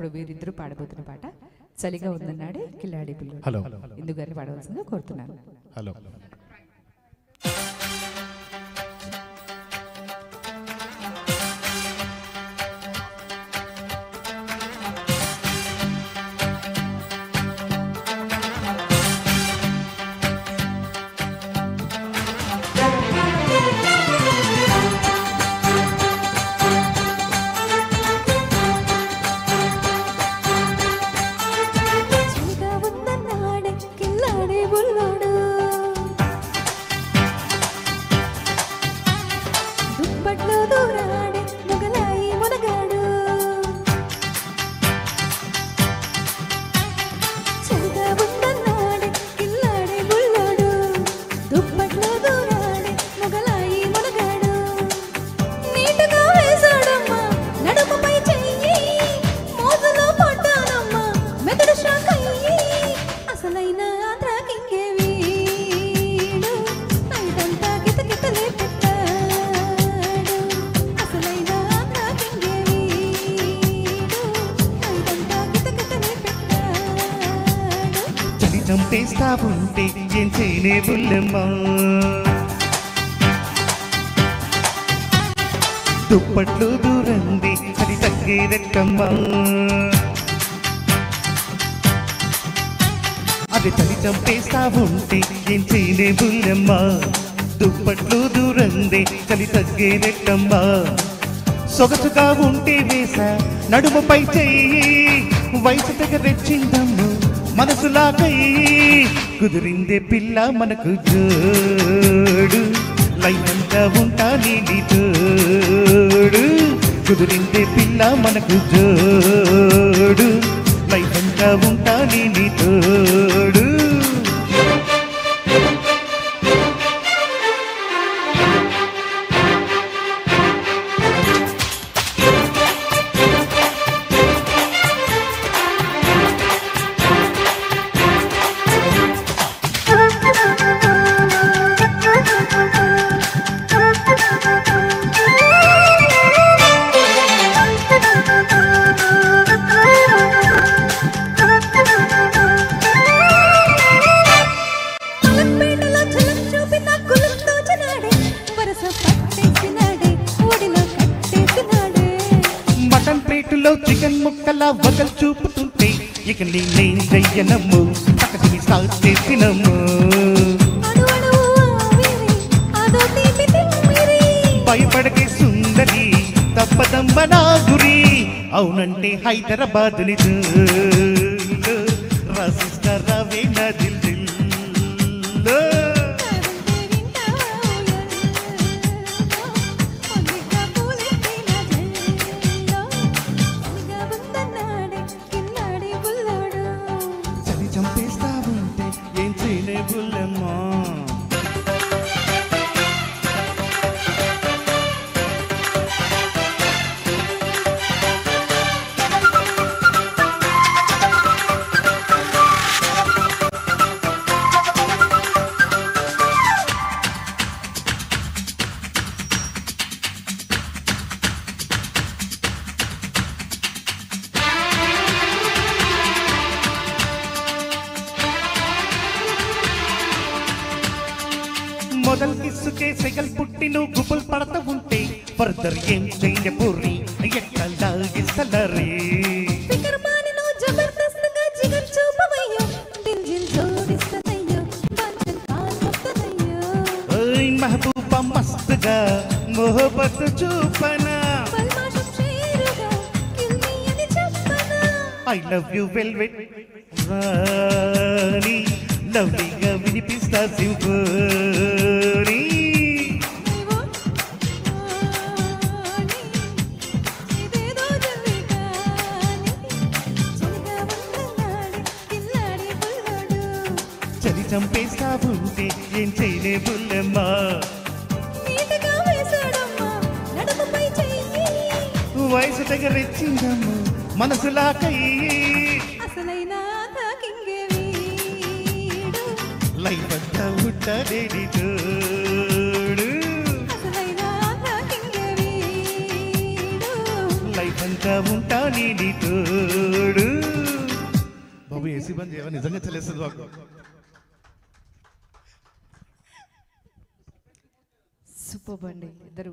ఇప్పుడు వీరిద్దరూ పాడబోతున్న పాట చలిగా ఉందన్నాడే కిల్లాడి పిల్లలు. హలో ఇందు గారిని పాడవలసిందిగా కోరుతున్నాను. హలో చంపేస్తా ఉంటే ఏం చేయనే బుల్లెమ్మా దుప్పట్లు దూరంది అది తగ్గేదక్కమ్మా అది చలి చంపేస్తా ఉంటే ఏం చేయనే బుల్లెమ్మా దుప్పట్లు దూరంది చలి తగ్గేదక్కమ్మా సొగసుగా ఉంటే వేసా నడుముపై చెయ్యి వయసు తెగ రెచ్చిందమ్ము మనసులాకై కుదిరిందే పిల్ల మనకు జోడు లైనంగా ఉంటా నీ తోడు కుదిరిందే పిల్ల మనకు జోడు లైనంగా ఉంటా నీ తోడు మటన్ ప్లేటులో చికెన్ ముక్కలా వగలు చూపుతుంటే ఇక నేనేం చెయ్యనమ్ము పక్కని స్టార్ట్ చేసినమ్ము భయపడకే సుందరి తప్పదమ్మ నా గురి అవునంటే హైదరాబాదుని రాసిస్టర్ రవే నా దిల్ చంపేస్తా ఉంటే ఏం చేయలే బుల్లెమ్మా మొదలు కిస్సుకే సెగల్ పుట్టి నువ్వు గుబుల్ పడతా ఉంటే ఫర్దర్ ఏం చెయ్య పూరి ఎక్కలా ఇస్తలరే మహబూబా మస్తుగా మొహబత్ చూపనా ఐ లవ్ యు వెల్వెట్ రాణి లవ్లీగా వినిపిస్తా సింఫోనీ చలి చంపేస్తా ఉంటే ఏం చేయలే బుల్లెమ్మా వయసు తెగ రెచ్చిందమ్మ మనసులాకై లైఫ్ అంతా ఉంటాడేడి తోడు లైఫ్ అంతా సరదాగా ఉంటా నీ తోడు. బాబు ఏసీ బంద్ చేయవా, నిజంగా చలేస్తుంది బాబు. సూపర్ అండి ఇద్దరు.